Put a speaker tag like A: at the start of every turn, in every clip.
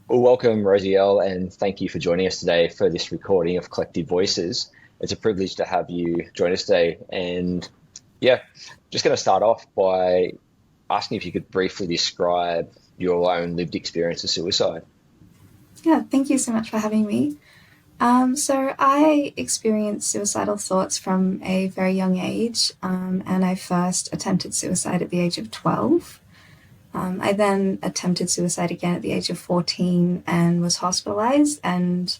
A: Well, welcome, Rosiel, and thank you for joining us today for this recording of Collective Voices. It's a privilege to have you join us today. And yeah, just going to start off by asking if you could briefly describe your own lived experience of suicide.
B: Yeah, thank you so much for having me. So I experienced suicidal thoughts from a very young age, and I first attempted suicide at the age of 12. I then attempted suicide again at the age of 14 and was hospitalized. And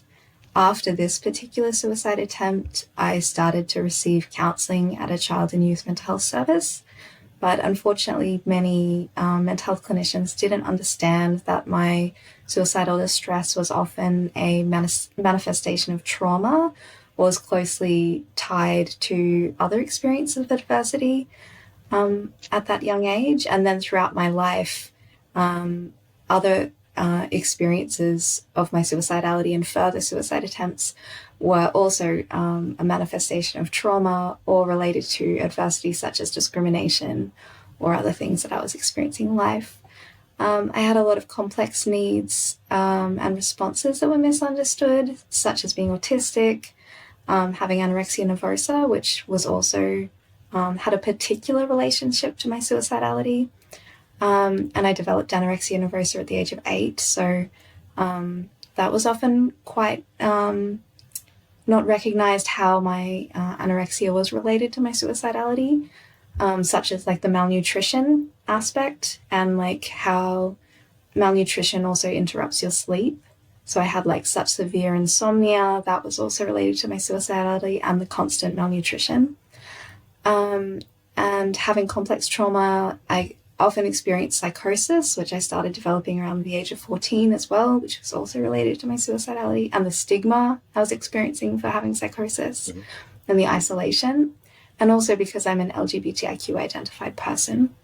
B: after this particular suicide attempt, I started to receive counseling at a child and youth mental health service. But unfortunately, many mental health clinicians didn't understand that my suicidal distress was often a manifestation of trauma, was closely tied to other experiences of adversity at that young age. And then throughout my life, other experiences of my suicidality and further suicide attempts were also a manifestation of trauma or related to adversity such as discrimination or other things that I was experiencing in life. I had a lot of complex needs and responses that were misunderstood, such as being autistic, having anorexia nervosa, which was also had a particular relationship to my suicidality. And I developed anorexia nervosa at the age of 8. So that was often quite not recognized how my anorexia was related to my suicidality, such as like the malnutrition aspect and like how malnutrition also interrupts your sleep. So I had like such severe insomnia that was also related to my suicidality and the constant malnutrition. Um, and having complex trauma, I often experienced psychosis, which I started developing around the age of 14 as well, which was also related to my suicidality and the stigma I was experiencing for having psychosis
A: Mhm.
B: and the isolation. And also because I'm an LGBTIQ identified person.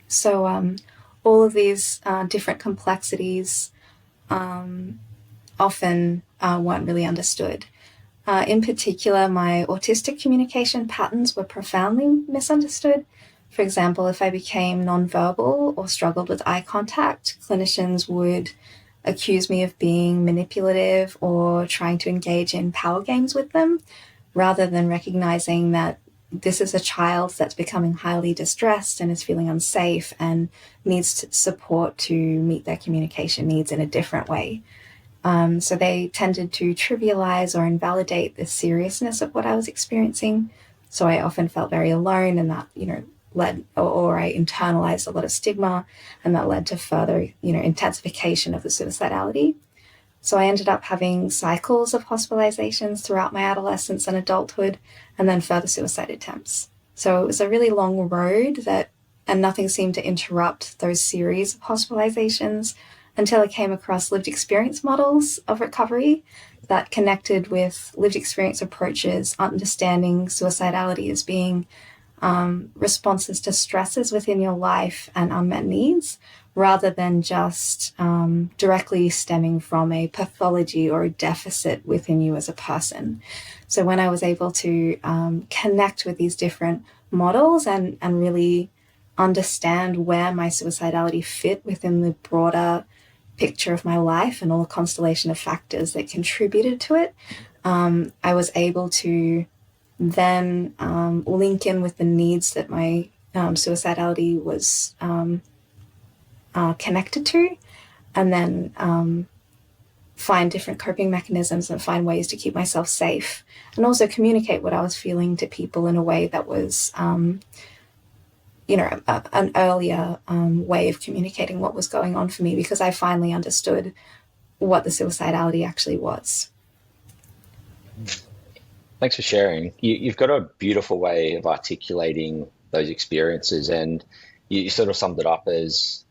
B: So all of these different complexities often weren't really understood. In particular, my autistic communication patterns were profoundly misunderstood. For example, if I became nonverbal or struggled with eye contact, clinicians would accuse me of being manipulative or trying to engage in power games with them, rather than recognizing that this is a child that's becoming highly distressed and is feeling unsafe and needs support to meet their communication needs in a different way. So they tended to trivialize or invalidate the seriousness of what I was experiencing. So I often felt very alone, and that, led or I internalized a lot of stigma, and that led to further, intensification of the suicidality. So I ended up having cycles of hospitalizations throughout my adolescence and adulthood, and then further suicide attempts. So it was a really long road and nothing seemed to interrupt those series of hospitalizations until I came across lived experience models of recovery that connected with lived experience approaches, understanding suicidality as being responses to stresses within your life and unmet needs, rather than just directly stemming from a pathology or a deficit within you as a person. So when I was able to connect with these different models and really understand where my suicidality fit within the broader picture of my life and all the constellation of factors that contributed to it, I was able to then link in with the needs that my suicidality was connected to, and then find different coping mechanisms and find ways to keep myself safe, and also communicate what I was feeling to people in a way that was, an earlier way of communicating what was going on for me, because I finally understood what the suicidality actually was.
A: Thanks for sharing. You've got a beautiful way of articulating those experiences, and you sort of summed it up as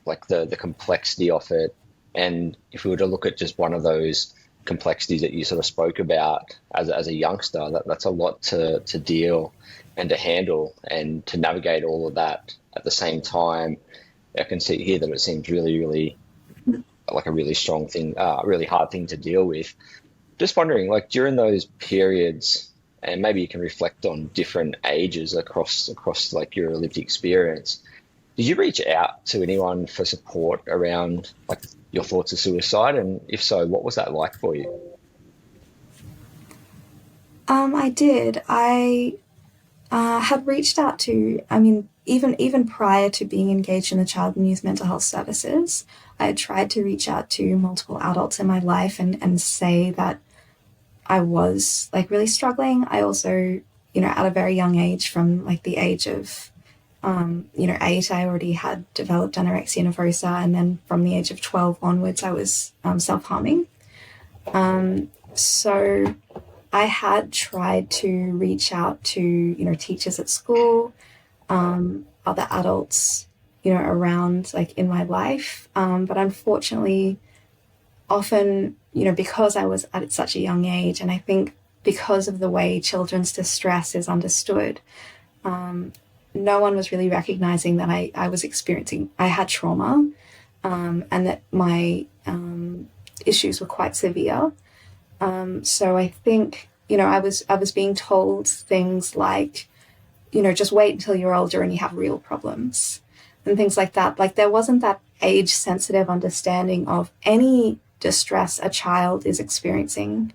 A: like the complexity of it. And if we were to look at just one of those complexities that you sort of spoke about as a youngster, that's a lot to deal and to handle and to navigate all of that at the same time. I can see here that it seems really, really like a really strong thing, really hard thing to deal with. Just wondering, like during those periods, and maybe you can reflect on different ages across like your lived experience. Did you reach out to anyone for support around like your thoughts of suicide? And if so, what was that like for you?
B: I did. I had reached out to, I mean, even prior to being engaged in the child and youth mental health services, I had tried to reach out to multiple adults in my life and say that I was like really struggling. I also, at a very young age, from like the age of 8, I already had developed anorexia nervosa, and then from the age of 12 onwards, I was self harming. So I had tried to reach out to, teachers at school, other adults, around like in my life. But unfortunately, often, because I was at such a young age, and I think because of the way children's distress is understood, no one was really recognizing that I was experiencing, I had trauma, and that my issues were quite severe. So I think, I was being told things like, just wait until you're older and you have real problems and things like that. Like there wasn't that age sensitive understanding of any distress a child is experiencing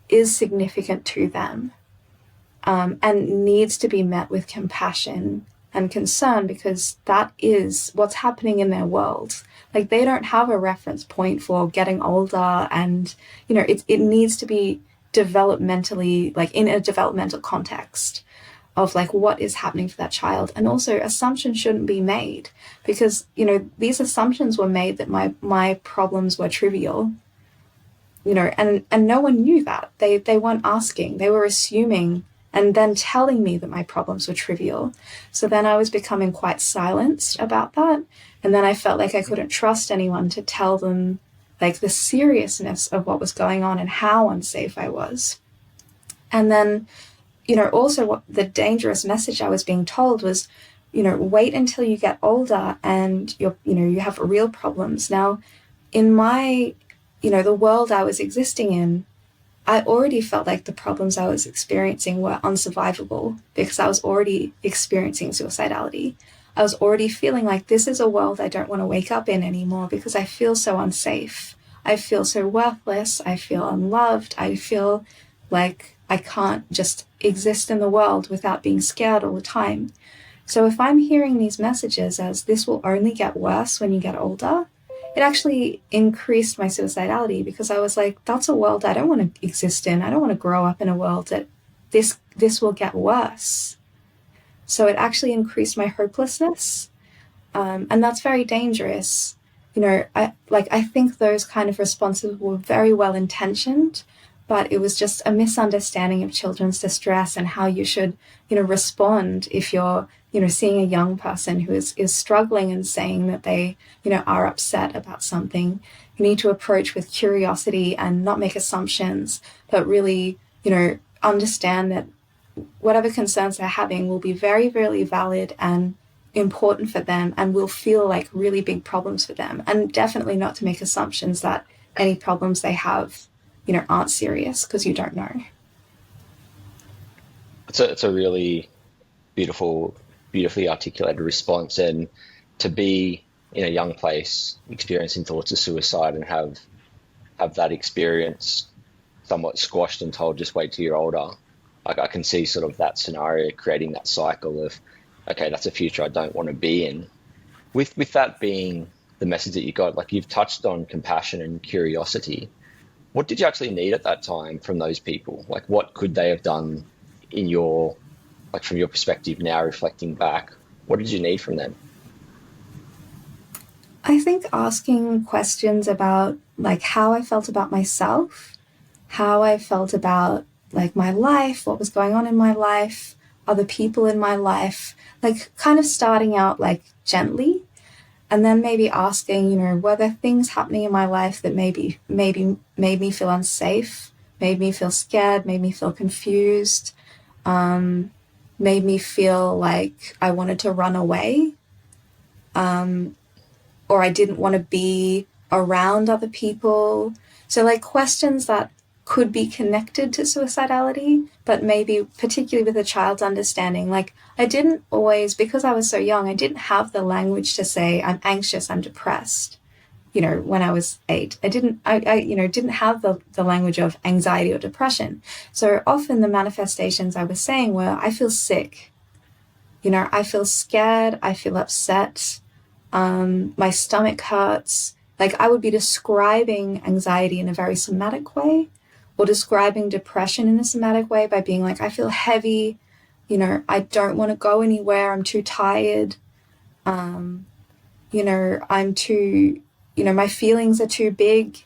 B: is significant to them, and needs to be met with compassion and concern because that is what's happening in their world. Like they don't have a reference point for getting older, and it needs to be developmentally, like in a developmental context of like what is happening for that child. And also assumptions shouldn't be made because these assumptions were made that my problems were trivial, and no one knew that. They weren't asking, they were assuming and then telling me that my problems were trivial. So then I was becoming quite silenced about that, and then I felt like I couldn't trust anyone to tell them like the seriousness of what was going on and how unsafe I was. And then also what the dangerous message I was being told was, wait until you get older and you have real problems. Now, in my, the world I was existing in, I already felt like the problems I was experiencing were unsurvivable because I was already experiencing suicidality. I was already feeling like this is a world I don't want to wake up in anymore because I feel so unsafe. I feel so worthless. I feel unloved. I feel like I can't just exist in the world without being scared all the time. So if I'm hearing these messages as this will only get worse when you get older, it actually increased my suicidality because I was like, that's a world I don't want to exist in. I don't want to grow up in a world that this will get worse. So it actually increased my hopelessness, and that's very dangerous. I think those kind of responses were very well intentioned, but it was just a misunderstanding of children's distress and how you should, respond if you're, seeing a young person who is struggling and saying that they, are upset about something. You need to approach with curiosity and not make assumptions, but really, understand that whatever concerns they're having will be very, very valid and important for them and will feel like really big problems for them. And definitely not to make assumptions that any problems they have, aren't serious because you don't know.
A: It's a really beautifully articulated response, and to be in a young place experiencing thoughts of suicide and have that experience somewhat squashed and told just wait till you're older. Like I can see sort of that scenario creating that cycle of, okay, that's a future I don't want to be in. With that being the message that you got, like you've touched on compassion and curiosity. What did you actually need at that time from those people? Like what could they have done in your, like from your perspective now reflecting back? What did you need from them?
B: I think asking questions about like how I felt about myself, how I felt about like my life, what was going on in my life, other people in my life, like kind of starting out like gently, and then maybe asking, were there things happening in my life that maybe made me feel unsafe, made me feel scared, made me feel confused, made me feel like I wanted to run away, or I didn't want to be around other people. So like questions that could be connected to suicidality, but maybe particularly with a child's understanding. Like, I didn't always, because I was so young, I didn't have the language to say, I'm anxious, I'm depressed. When I was 8, I didn't have the language of anxiety or depression. So often the manifestations I was saying were, I feel sick, I feel scared, I feel upset, my stomach hurts. Like, I would be describing anxiety in a very somatic way, or describing depression in a somatic way by being like, I feel heavy, I don't want to go anywhere, I'm too tired, I'm too, my feelings are too big.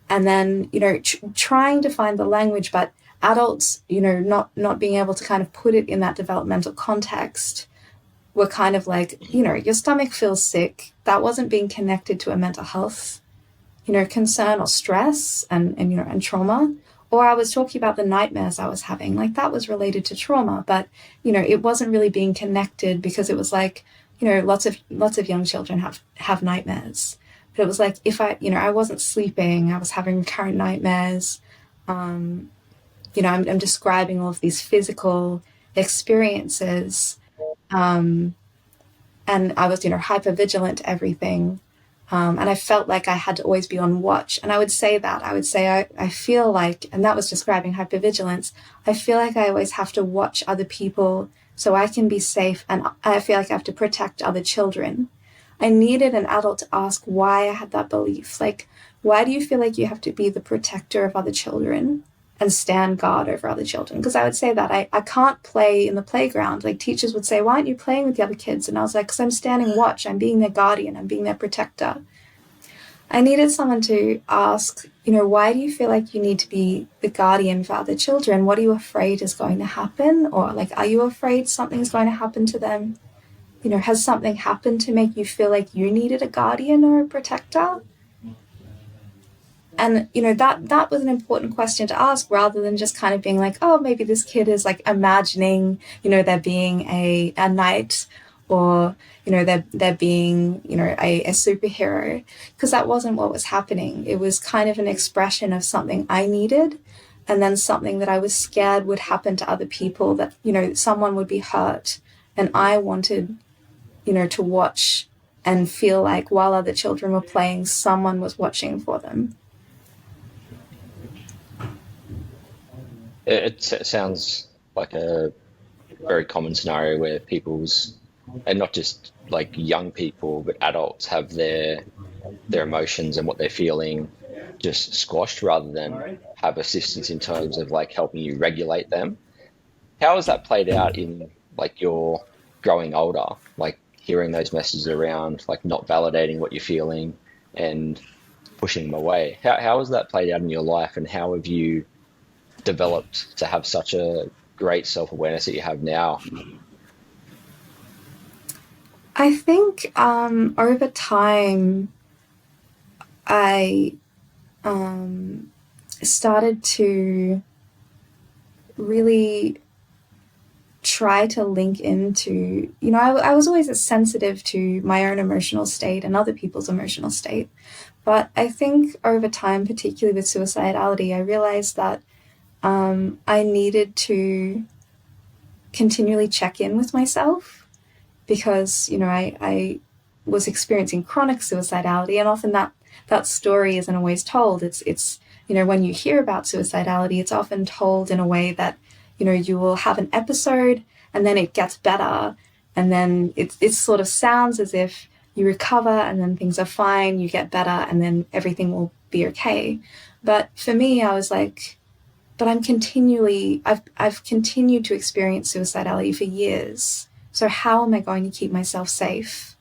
B: And then, trying to find the language, but adults, not being able to kind of put it in that developmental context, were kind of like, your stomach feels sick. That wasn't being connected to a mental health, concern or stress and trauma. Or I was talking about the nightmares I was having, like that was related to trauma, but, it wasn't really being connected because it was like, lots of young children have nightmares. But it was like, if I wasn't sleeping, I was having recurrent nightmares. I'm describing all of these physical experiences. Um, and I was, hyper vigilant to everything. And I felt like I had to always be on watch. And I would say, I feel like, and that was describing hypervigilance, I feel like I always have to watch other people so I can be safe. And I feel like I have to protect other children. I needed an adult to ask why I had that belief. Like, why do you feel like you have to be the protector of other children and stand guard over other children? Because I would say that I can't play in the playground. Like, teachers would say, why aren't you playing with the other kids? And I was like, because I'm standing watch. I'm being their guardian. I'm being their protector. I needed someone to ask, why do you feel like you need to be the guardian for other children? What are you afraid is going to happen? Or like, are you afraid something's going to happen to them? Has something happened to make you feel like you needed a guardian or a protector? And, that was an important question to ask, rather than just kind of being like, oh, maybe this kid is like imagining, there being a knight, or, there being, a superhero, because that wasn't what was happening. It was kind of an expression of something I needed, and then something that I was scared would happen to other people, that, someone would be hurt. And I wanted, to watch and feel like while other children were playing, someone was watching for them.
A: It sounds like a very common scenario where people's, and not just like young people, but adults have their emotions and what they're feeling just squashed rather than have assistance in terms of like helping you regulate them. How has that played out in like your growing older, like hearing those messages around, like not validating what you're feeling and pushing them away? How has that played out in your life, and how have you developed to have such a great self-awareness that you have now?
B: I think over time, I started to really try to link into, I was always sensitive to my own emotional state and other people's emotional state. But I think over time, particularly with suicidality, I realized that I needed to continually check in with myself, because, I was experiencing chronic suicidality, and often that story isn't always told. It's when you hear about suicidality, it's often told in a way that, you will have an episode and then it gets better, and then it sort of sounds as if you recover and then things are fine, you get better, and then everything will be okay. But for me, I was like, but I've continued to experience suicidality for years. So how am I going to keep myself safe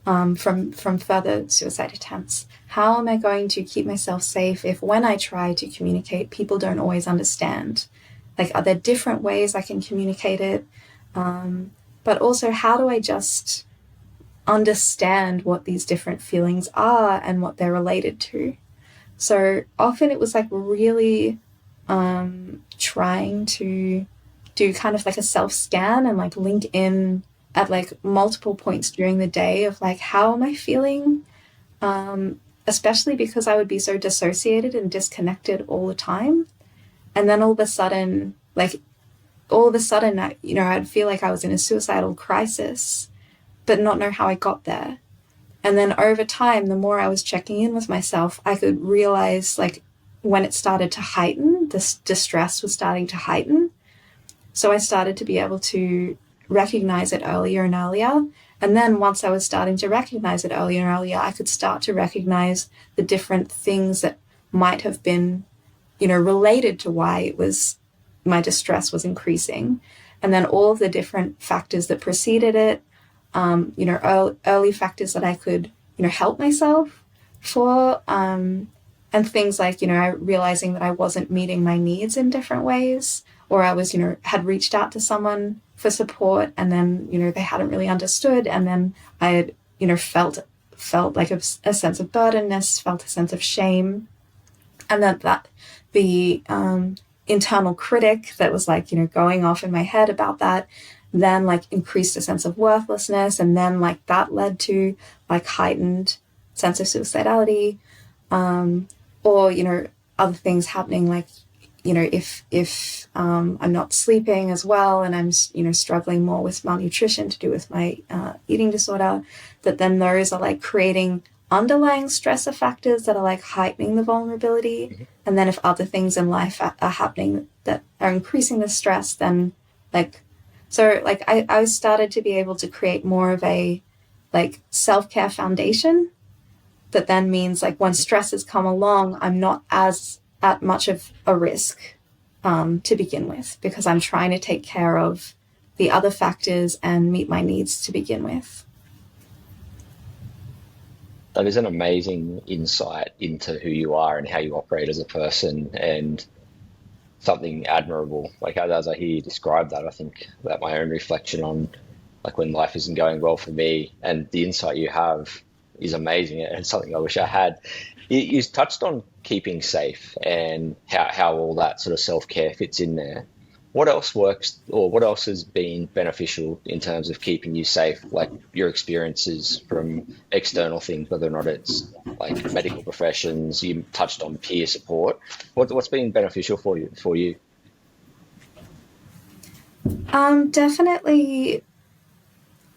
B: from further suicide attempts? How am I going to keep myself safe if, when I try to communicate, people don't always understand? Like, are there different ways I can communicate it? But also, how do I just understand what these different feelings are and what they're related to? So often it was like really trying to do kind of like a self-scan and like link in at like multiple points during the day of like, how am I feeling? especially because I would be so dissociated and disconnected all the time. And then all of a sudden, I'd feel like I was in a suicidal crisis, but not know how I got there. And then over time, the more I was checking in with myself, I could realize like when it started to heighten, this distress was starting to heighten. So I started to be able to recognize it earlier and earlier. And then once I was starting to recognize it earlier and earlier, I could start to recognize the different things that might have been, related to why my distress was increasing. And then all of the different factors that preceded it, early factors that I could, help myself for, and things like, realizing that I wasn't meeting my needs in different ways, or I was, had reached out to someone for support and then, they hadn't really understood. And then I had, felt like a sense of burdenness, felt a sense of shame. And that the internal critic that was like, going off in my head about that, then like increased a sense of worthlessness. And then like that led to like heightened sense of suicidality, or, other things happening like, if I'm not sleeping as well and I'm, struggling more with malnutrition to do with my eating disorder, that then those are like creating underlying stressor factors that are like heightening the vulnerability.
A: Mm-hmm.
B: And then if other things in life are happening that are increasing the stress, then I started to be able to create more of a like self-care foundation that then means like when stresses come along, I'm not as at much of a risk to begin with, because I'm trying to take care of the other factors and meet my needs to begin with.
A: That is an amazing insight into who you are and how you operate as a person, and something admirable. Like as I hear you describe that, I think that my own reflection on like when life isn't going well for me, and the insight you have is amazing, and something I wish I had. You touched on keeping safe and how all that sort of self-care fits in there. What else works, or what else has been beneficial in terms of keeping you safe, like your experiences from external things, whether or not it's like medical professions? You touched on peer support. What's been beneficial for you?
B: Definitely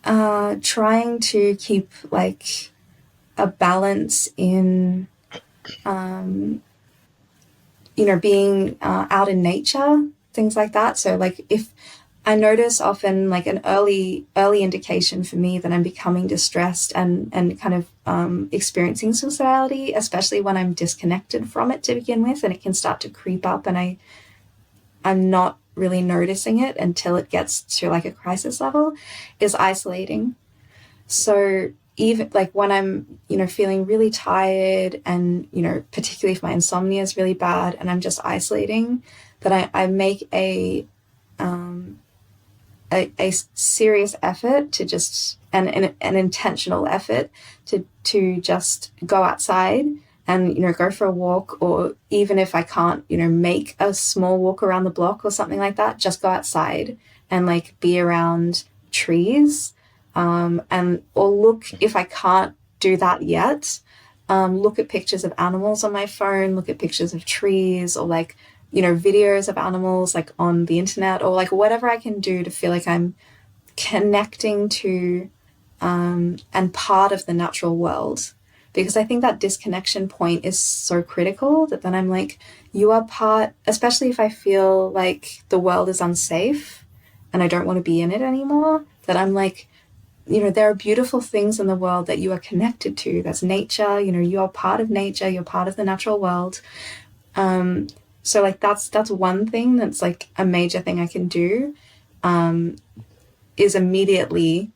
B: trying to keep like a balance in being out in nature, things like that. So like if I notice often like an early indication for me that I'm becoming distressed and kind of experiencing suicidality, especially when I'm disconnected from it to begin with, and it can start to creep up, and I'm not really noticing it until it gets to like a crisis level, is isolating. So even like when I'm, feeling really tired and, particularly if my insomnia is really bad and I'm just isolating, that I make a serious effort to just, and an intentional effort to just go outside and, go for a walk, or even if I can't, make a small walk around the block or something like that, just go outside and like be around trees. Or look, if I can't do that yet, look at pictures of animals on my phone, look at pictures of trees, or like, videos of animals like on the internet, or like whatever I can do to feel like I'm connecting to, and part of the natural world. Because I think that disconnection point is so critical, that then I'm like, you are part, especially if I feel like the world is unsafe and I don't want to be in it anymore, that I'm like, there are beautiful things in the world that you are connected to. There's nature, you are part of nature, you're part of the natural world. So like that's one thing that's like a major thing I can do, is immediately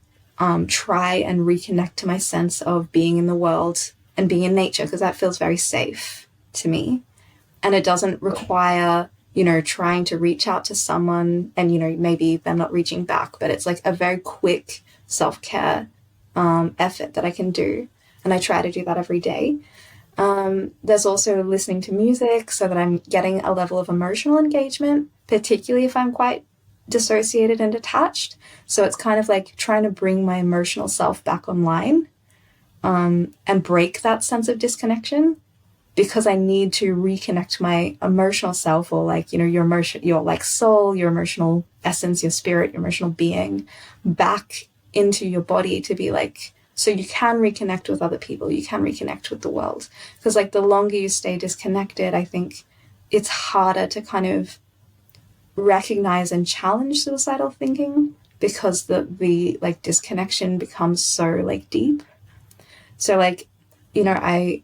B: try and reconnect to my sense of being in the world and being in nature, because that feels very safe to me. And it doesn't require, trying to reach out to someone and, maybe them not reaching back, but it's like a very quick self-care effort that I can do. And I try to do that every day. There's also listening to music so that I'm getting a level of emotional engagement, particularly if I'm quite dissociated and detached. So it's kind of like trying to bring my emotional self back online. and break that sense of disconnection because I need to reconnect my emotional self, or like, your emotion, your like soul, your emotional essence, your spirit, your emotional being back into your body to be like, so you can reconnect with other people, you can reconnect with the world. Because like the longer you stay disconnected, I think it's harder to kind of recognize and challenge suicidal thinking because the like disconnection becomes so like deep. So like, I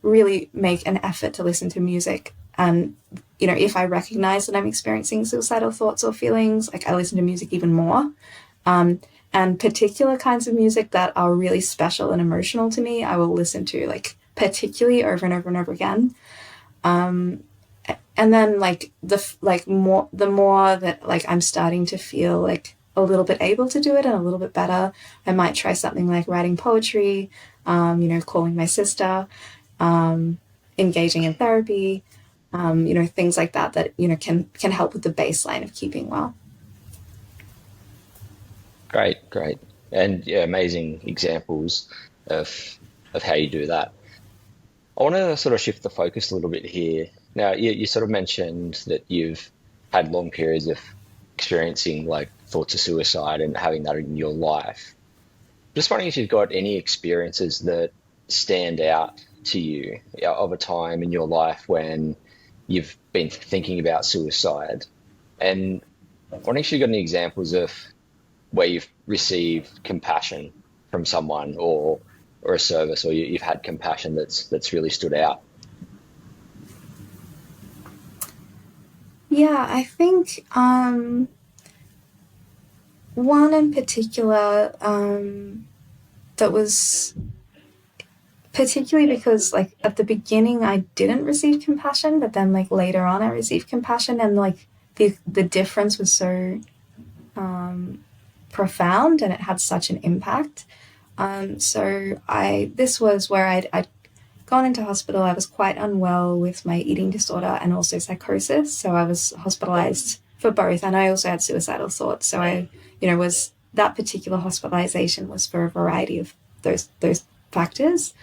B: really make an effort to listen to music, and if I recognize that I'm experiencing suicidal thoughts or feelings, like I listen to music even more. Um, and particular kinds of music that are really special and emotional to me, I will listen to like particularly over and over and over again. Um, and then like the more that like I'm starting to feel like a little bit able to do it and a little bit better, I might try something like writing poetry, calling my sister, um, engaging in therapy, things like that that can help with the baseline of keeping well.
A: Great, great. And yeah, amazing examples of how you do that. I want to sort of shift the focus a little bit here. Now, you sort of mentioned that you've had long periods of experiencing like thoughts of suicide and having that in your life. Just wondering if you've got any experiences that stand out to you, yeah, of a time in your life when you've been thinking about suicide. And wondering if you've got any examples of where you've received compassion from someone, or a service, or you've had compassion that's really stood out.
B: Yeah, I think one in particular that was particularly because like at the beginning I didn't receive compassion, but then like later on I received compassion, and like the difference was so profound and it had such an impact. So I this was where I'd gone into hospital. I was quite unwell with my eating disorder and also psychosis, so I was hospitalized for both, and I also had suicidal thoughts. So I, was that particular hospitalization was for a variety of those factors.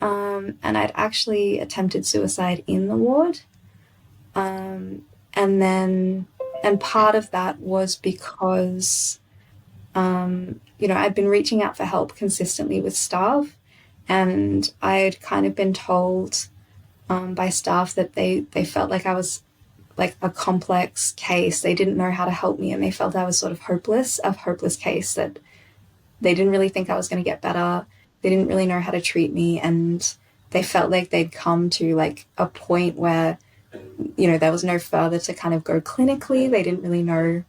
B: And I'd actually attempted suicide in the ward. And then, and part of that was because, I'd been reaching out for help consistently with staff, and I'd kind of been told by staff that they felt like I was like a complex case. They didn't know how to help me, and they felt I was sort of hopeless, a hopeless case that they didn't really think I was going to get better. They didn't really know how to treat me, and they felt like they'd come to like a point where there was no further to kind of go clinically. They didn't really know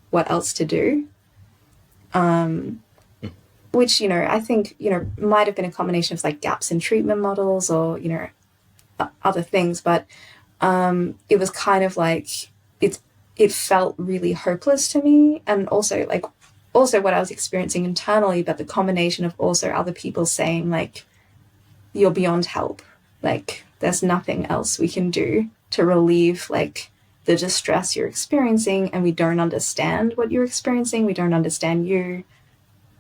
B: what else to do. Which I think might have been a combination of like gaps in treatment models, or other things, but it was kind of like it it felt really hopeless to me, and also like also what I was experiencing internally, but the combination of also other people saying like you're beyond help, like there's nothing else we can do to relieve like the distress you're experiencing, and we don't understand what you're experiencing, we don't understand you.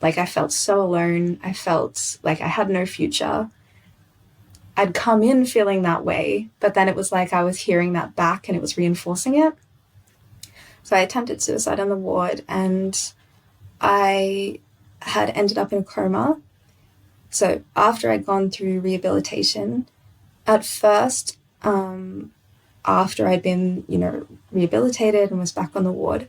B: Like I felt so alone, I felt like I had no future. I'd come in feeling that way, but then it was like I was hearing that back and it was reinforcing it. So I attempted suicide on the ward, and I had ended up in a coma. So after I'd gone through rehabilitation, at first, after I'd been, rehabilitated and was back on the ward,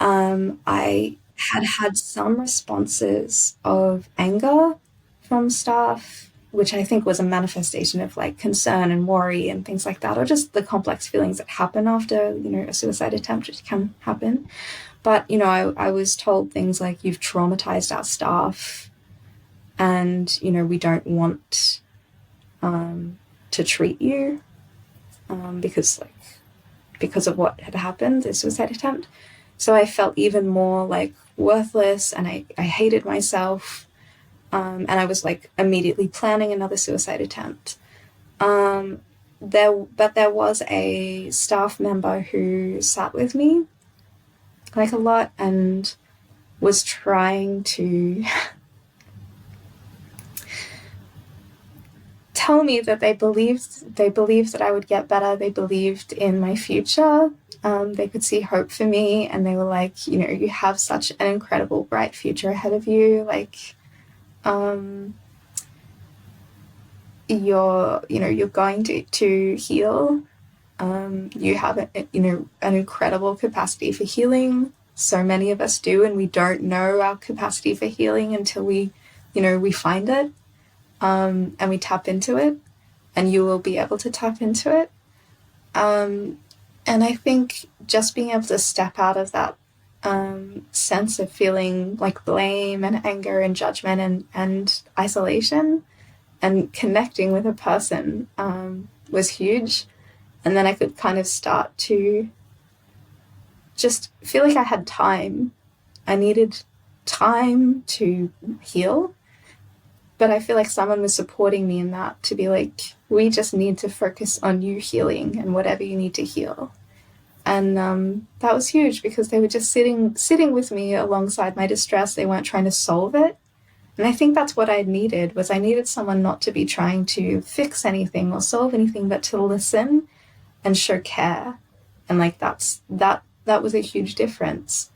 B: I had some responses of anger from staff, which I think was a manifestation of like concern and worry and things like that, or just the complex feelings that happen after, a suicide attempt, which can happen. But, I was told things like, you've traumatized our staff, and, we don't want to treat you because of what had happened, the suicide attempt. So I felt even more like worthless, and I hated myself. And I was like immediately planning another suicide attempt. There was a staff member who sat with me like a lot and was trying to tell me that they believed that I would get better. They believed in my future. They could see hope for me, and they were like, you have such an incredible, bright future ahead of you. Like, um, you're going to heal. You have an incredible capacity for healing. So many of us do, and we don't know our capacity for healing until we find it, and we tap into it, and you will be able to tap into it. Um, and I think just being able to step out of that sense of feeling like blame and anger and judgment and isolation and connecting with a person was huge. And then I could kind of start to just feel like I had time. I needed time to heal, but I feel like someone was supporting me in that, to be like, we just need to focus on you healing and whatever you need to heal. And that was huge because they were just sitting with me alongside my distress. They weren't trying to solve it. And I think that's what I needed. Was I needed someone not to be trying to fix anything or solve anything, but to listen and show care. And like that was a huge difference.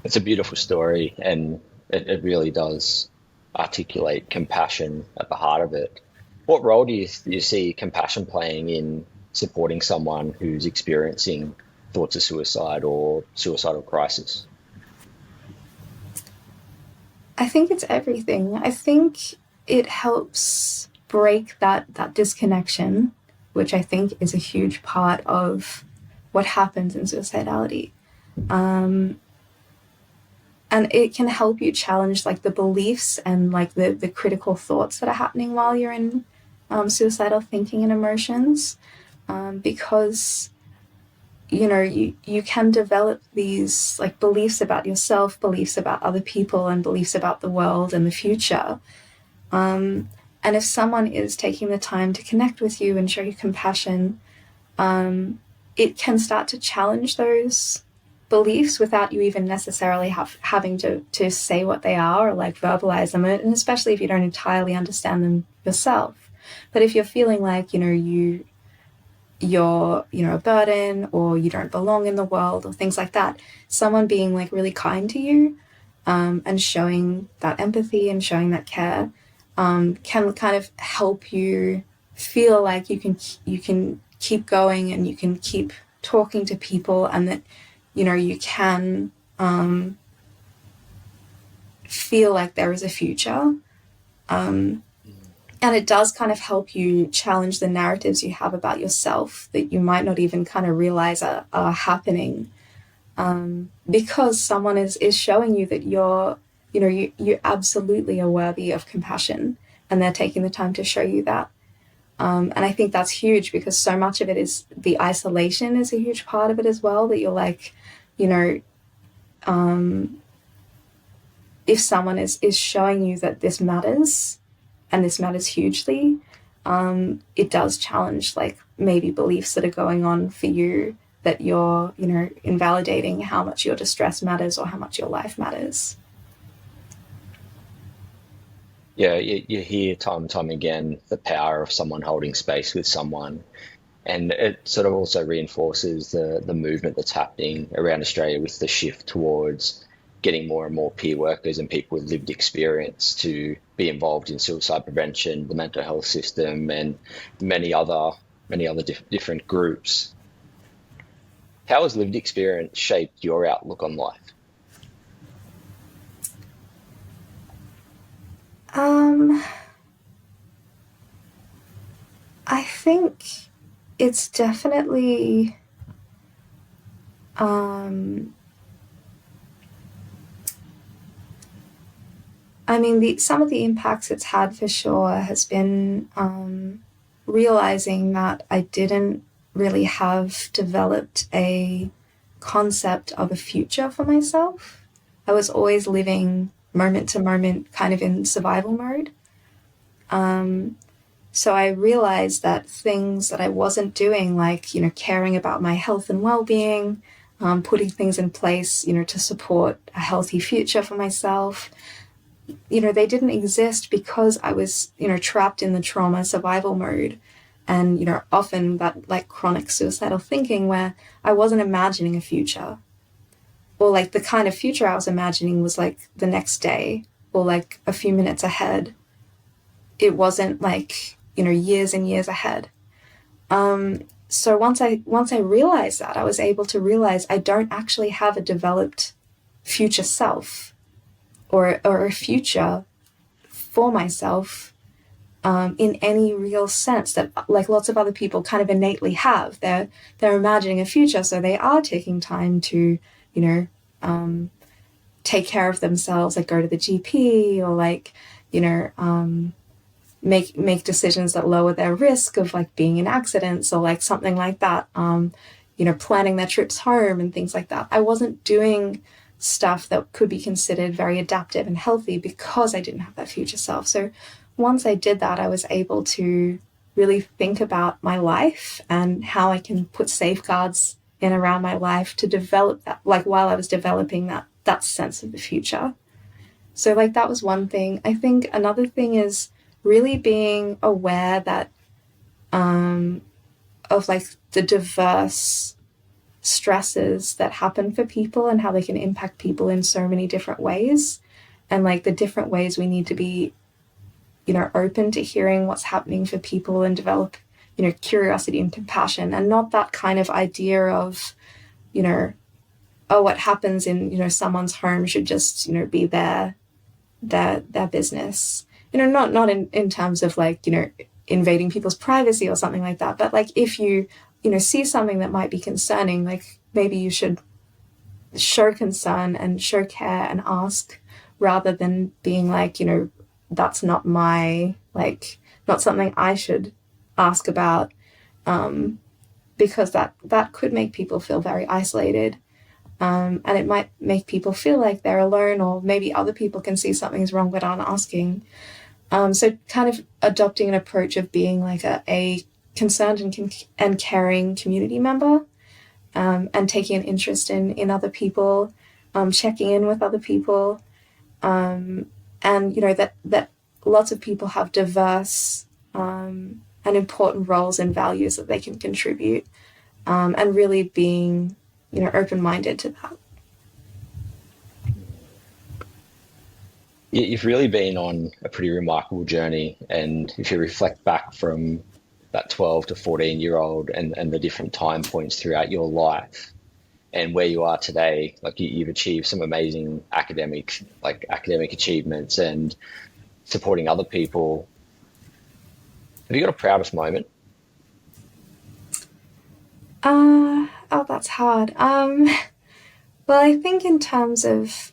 A: It's a beautiful story, and it really does articulate compassion at the heart of it. What role do you see compassion playing in supporting someone who's experiencing thoughts of suicide or suicidal crisis?
B: I think it's everything. I think it helps break that disconnection, which I think is a huge part of what happens in suicidality. Um, and it can help you challenge like the beliefs and like the critical thoughts that are happening while you're in suicidal thinking and emotions, because you can develop these like beliefs about yourself, beliefs about other people, and beliefs about the world and the future. And if someone is taking the time to connect with you and show you compassion, it can start to challenge those beliefs without you even necessarily having to say what they are or like verbalize them, and especially if you don't entirely understand them yourself. But if you're feeling like you're a burden, or you don't belong in the world, or things like that, someone being like really kind to you, and showing that empathy and showing that care, can kind of help you feel like you can keep going, and you can keep talking to people, and that you can feel like there is a future. Um, and it does kind of help you challenge the narratives you have about yourself that you might not even kind of realize are happening, because someone is showing you that you absolutely are worthy of compassion, and they're taking the time to show you that. And I think that's huge because so much of it is the isolation is a huge part of it as well. That you're like, you know, um, if someone is showing you that this matters, and this matters hugely, it does challenge like maybe beliefs that are going on for you, that you're, invalidating how much your distress matters or how much your life matters.
A: Yeah, you hear time and time again the power of someone holding space with someone, and it sort of also reinforces the movement that's happening around Australia with the shift towards getting more and more peer workers and people with lived experience to be involved in suicide prevention, the mental health system, and many other different groups. How has lived experience shaped your outlook on life?
B: Um, I think it's definitely, um, I mean, some of the impacts it's had for sure has been realizing that I didn't really have developed a concept of a future for myself. I was always living moment to moment, kind of in survival mode. Um, so I realized that things that I wasn't doing, like, caring about my health and well being, putting things in place, to support a healthy future for myself, they didn't exist because I was, trapped in the trauma survival mode. And, often that like chronic suicidal thinking where I wasn't imagining a future, or like the kind of future I was imagining was like the next day or like a few minutes ahead. It wasn't like, years and years ahead. So once I realized that, I was able to realize I don't actually have a developed future self, or a future for myself, in any real sense that like lots of other people kind of innately have. They're imagining a future, so they are taking time to, you know, take care of themselves, like go to the GP, or like, you know, make decisions that lower their risk of like being in accidents or like something like that. Planning their trips home and things like that. I wasn't doing stuff that could be considered very adaptive and healthy because I didn't have that future self. So once I did that, I was able to really think about my life and how I can put safeguards in around my life to develop that, like while I was developing that sense of the future. So like that was one thing. I think another thing is really being aware that of like the diverse stresses that happen for people and how they can impact people in so many different ways, and like the different ways we need to be, open to hearing what's happening for people and develop, curiosity and compassion, and not that kind of idea of, you know, oh, what happens in, someone's home should just, be their business. Not in terms of like, invading people's privacy or something like that, but like if you, see something that might be concerning, like maybe you should show concern and show care and ask, rather than being like, that's not my, like, not something I should ask about, because that could make people feel very isolated. And it might make people feel like they're alone, or maybe other people can see something's wrong but aren't asking. So kind of adopting an approach of being like a concerned and caring community member, and taking an interest in other people, checking in with other people, and that lots of people have diverse, and important roles and values that they can contribute, and really being, open-minded to that.
A: You've really been on a pretty remarkable journey. And if you reflect back from that 12 to 14-year-old and the different time points throughout your life and where you are today, like you've achieved some amazing academic achievements and supporting other people. Have you got a proudest moment?
B: Oh, that's hard. Well, I think in terms of,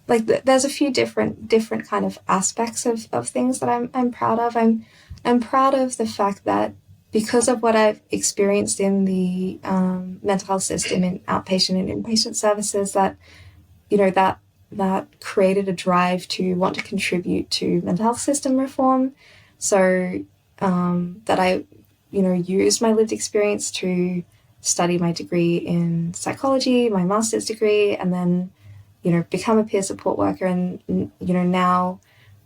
B: like there's a few different kind of aspects of things that I'm proud of. I'm proud of the fact that because of what I've experienced in the, mental health system in outpatient and inpatient services, that that created a drive to want to contribute to mental health system reform. So, that I, used my lived experience to study my degree in psychology, my master's degree, and then, become a peer support worker, and, now,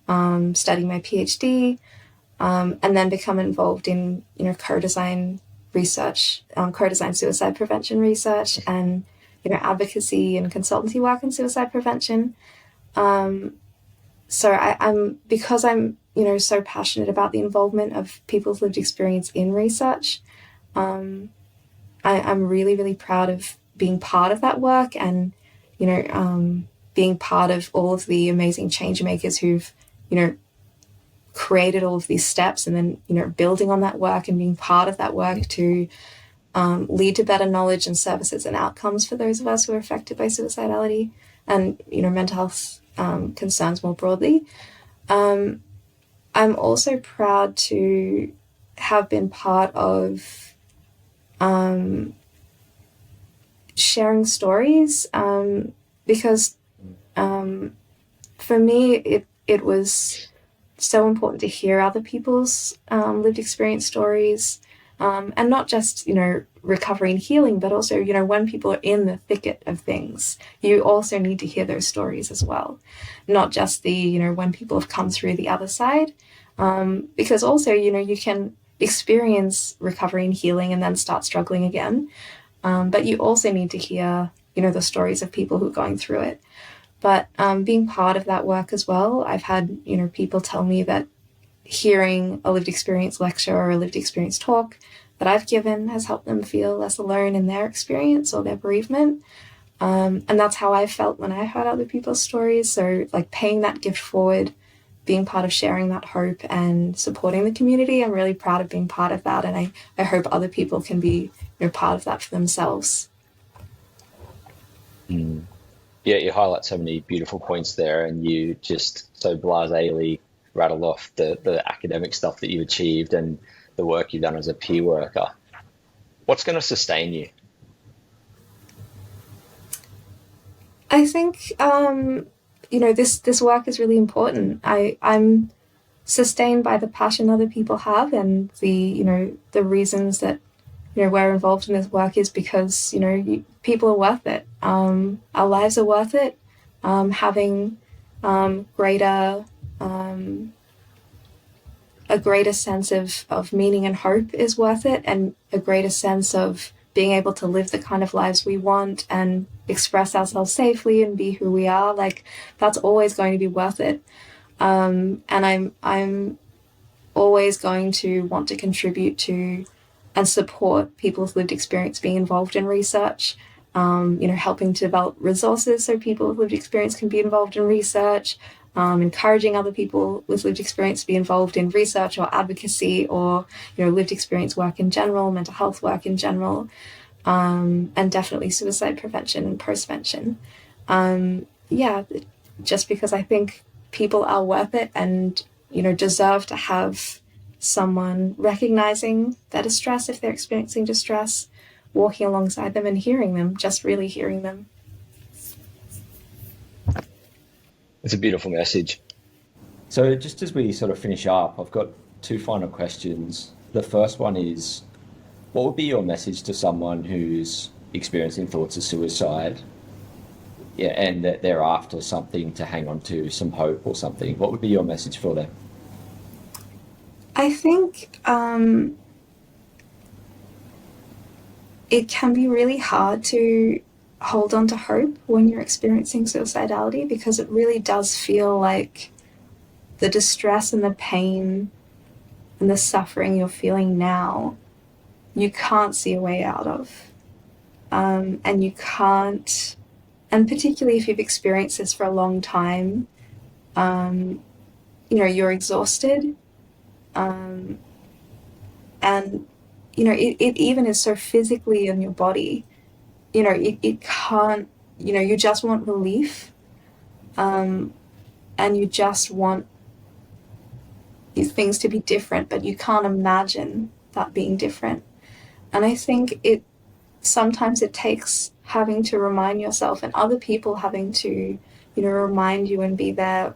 B: studying my PhD, and then become involved in, co-design research, co-design suicide prevention research, and, advocacy and consultancy work in suicide prevention. So I'm because I'm, so passionate about the involvement of people's lived experience in research. I'm really, really proud of being part of that work, and, being part of all of the amazing change makers who've, created all of these steps, and then, building on that work and being part of that work to, lead to better knowledge and services and outcomes for those of us who are affected by suicidality and, mental health, concerns more broadly. I'm also proud to have been part of, sharing stories, because, for me it was so important to hear other people's, lived experience stories, and not just recovery and healing, but also, when people are in the thicket of things, you also need to hear those stories as well. Not just when people have come through the other side, because also, you can experience recovery and healing and then start struggling again. But you also need to hear, the stories of people who are going through it. But being part of that work as well, I've had, people tell me that hearing a lived experience lecture or a lived experience talk that I've given has helped them feel less alone in their experience or their bereavement. And that's how I felt when I heard other people's stories. So, like, paying that gift forward, being part of sharing that hope and supporting the community, I'm really proud of being part of that. And I hope other people can be, part of that for themselves.
A: Mm. Yeah, you highlight so many beautiful points there, and you just so blasely rattle off the academic stuff that you've achieved and the work you've done as a peer worker. What's going to sustain you?
B: I think, this work is really important. I'm sustained by the passion other people have, and the reasons that we're involved in this work is because people are worth it. Our lives are worth it. Having greater a greater sense of meaning and hope is worth it, and a greater sense of being able to live the kind of lives we want and express ourselves safely and be who we are, like, that's always going to be worth it. And I'm always going to want to contribute to and support people with lived experience being involved in research, helping to develop resources so people with lived experience can be involved in research, encouraging other people with lived experience to be involved in research or advocacy or, lived experience work in general, mental health work in general, and definitely suicide prevention and postvention. Yeah, just because I think people are worth it and, deserve to have someone recognizing their distress if they're experiencing distress, walking alongside them and hearing them, just really hearing them.
A: It's a beautiful message.
C: So, just as we sort of finish up, I've got two final questions. The first one is, what would be your message to someone who's experiencing thoughts of suicide? Yeah, and that they're after something to hang on to, some hope or something. What would be your message for them?
B: I think it can be really hard to hold on to hope when you're experiencing suicidality, because it really does feel like the distress and the pain and the suffering you're feeling now, you can't see a way out of. And you can't, and particularly if you've experienced this for a long time, you're exhausted. Um, and, it even is so physically in your body, it can't, you just want relief. Um, and you just want these things to be different, but you can't imagine that being different. And I think sometimes it takes having to remind yourself and other people having to, remind you and be there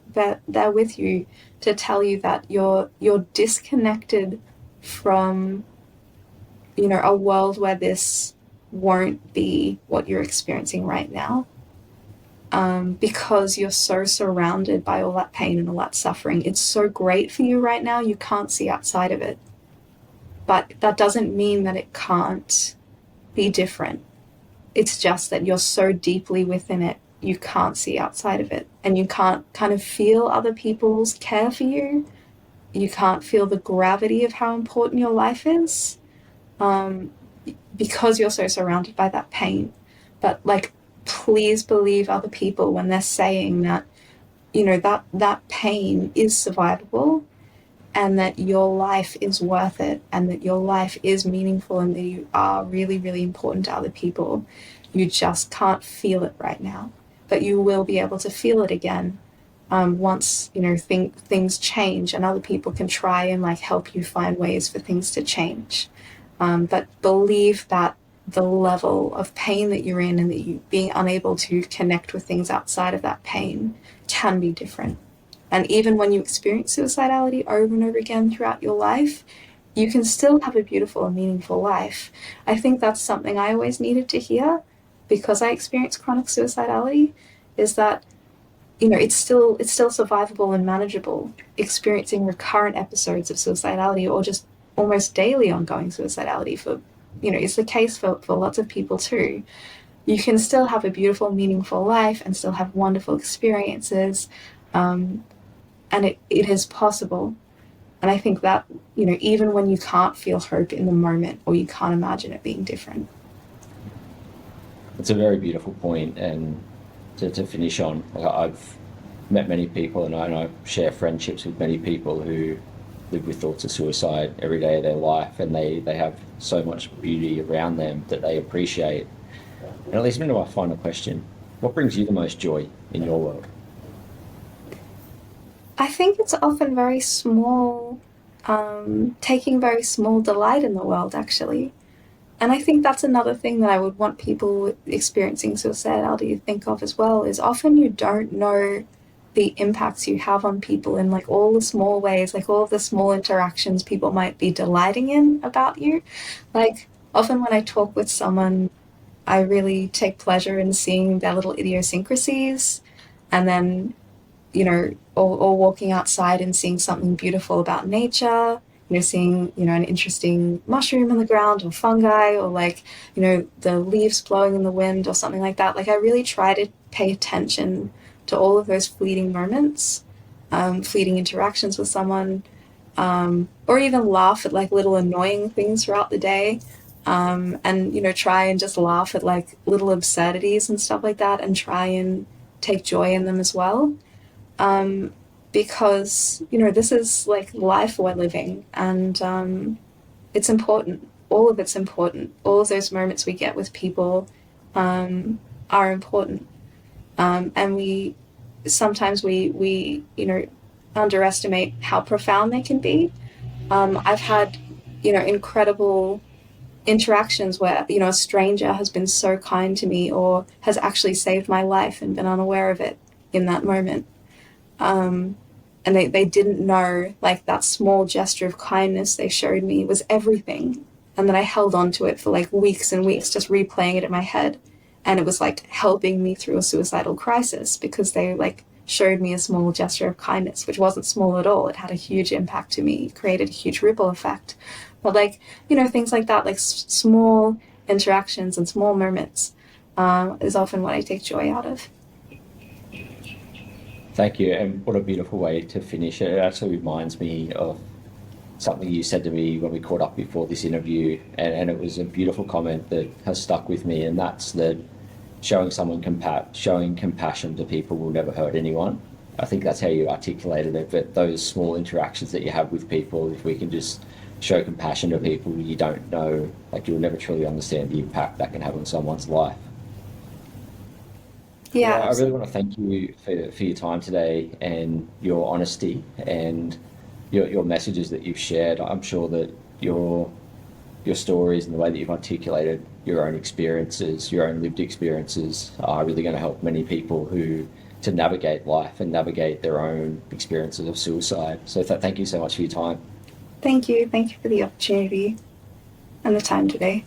B: with you to tell you that you're disconnected from, a world where this won't be what you're experiencing right now. Because you're so surrounded by all that pain and all that suffering. It's so great for you right now, you can't see outside of it. But that doesn't mean that it can't be different. It's just that you're so deeply within it, you can't see outside of it. And you can't kind of feel other people's care for you. You can't feel the gravity of how important your life is, because you're so surrounded by that pain. But, like, please believe other people when they're saying that, that pain is survivable, and that your life is worth it, and that your life is meaningful, and that you are really, really important to other people. You just can't feel it right now, but you will be able to feel it again, once, things change and other people can try and, like, help you find ways for things to change. But believe that the level of pain that you're in and that you being unable to connect with things outside of that pain can be different. And even when you experience suicidality over and over again throughout your life, you can still have a beautiful and meaningful life. I think that's something I always needed to hear because I experienced chronic suicidality, is that it's still survivable and manageable. Experiencing recurrent episodes of suicidality or just almost daily ongoing suicidality for it's the case for lots of people too. You can still have a beautiful, meaningful life and still have wonderful experiences, um, and it is possible. And I think that even when you can't feel hope in the moment or you can't imagine it being different.
C: It's a very beautiful point, and to finish on, like, I've met many people, and I share friendships with many people who live with thoughts of suicide every day of their life, and they have so much beauty around them that they appreciate. And it leads me to my final question: what brings you the most joy in your world?
B: I think it's often very small, taking very small delight in the world, actually. And I think that's another thing that I would want people experiencing suicidality to think of as well, is often you don't know the impacts you have on people in like all the small ways, like all the small interactions people might be delighting in about you. Like often when I talk with someone, I really take pleasure in seeing their little idiosyncrasies, and then or walking outside and seeing something beautiful about nature, seeing, an interesting mushroom in the ground or fungi, or like, the leaves blowing in the wind or something like that. Like I really try to pay attention to all of those fleeting moments, fleeting interactions with someone, or even laugh at like little annoying things throughout the day. And try and just laugh at like little absurdities and stuff like that, and try and take joy in them as well, um, because this is like life we're living, and it's important. All of it's important. All of those moments we get with people are important, and we sometimes we underestimate how profound they can be. I've had incredible interactions where a stranger has been so kind to me or has actually saved my life and been unaware of it in that moment, um, and they didn't know, like, that small gesture of kindness they showed me was everything. And then I held on to it for like weeks and weeks, just replaying it in my head. And it was like helping me through a suicidal crisis because they like showed me a small gesture of kindness, which wasn't small at all. It had a huge impact to me, created a huge ripple effect. But like, things like that, like small interactions and small moments, is often what I take joy out of.
C: Thank you, and what a beautiful way to finish. It actually reminds me of something you said to me when we caught up before this interview, and it was a beautiful comment that has stuck with me, and that's that showing compassion to people will never hurt anyone. I think that's how you articulated it. But those small interactions that you have with people, if we can just show compassion to people, you don't know, like you'll never truly understand the impact that can have on someone's life.
B: Yeah,
C: Well, I really
B: absolutely.
C: want to thank you for your time today and your honesty and your messages that you've shared. I'm sure that your stories and the way that you've articulated your own experiences, your own lived experiences, are really going to help many people who to navigate life and navigate their own experiences of suicide. So thank you so much for your time.
B: Thank you. Thank you for the opportunity and the time today.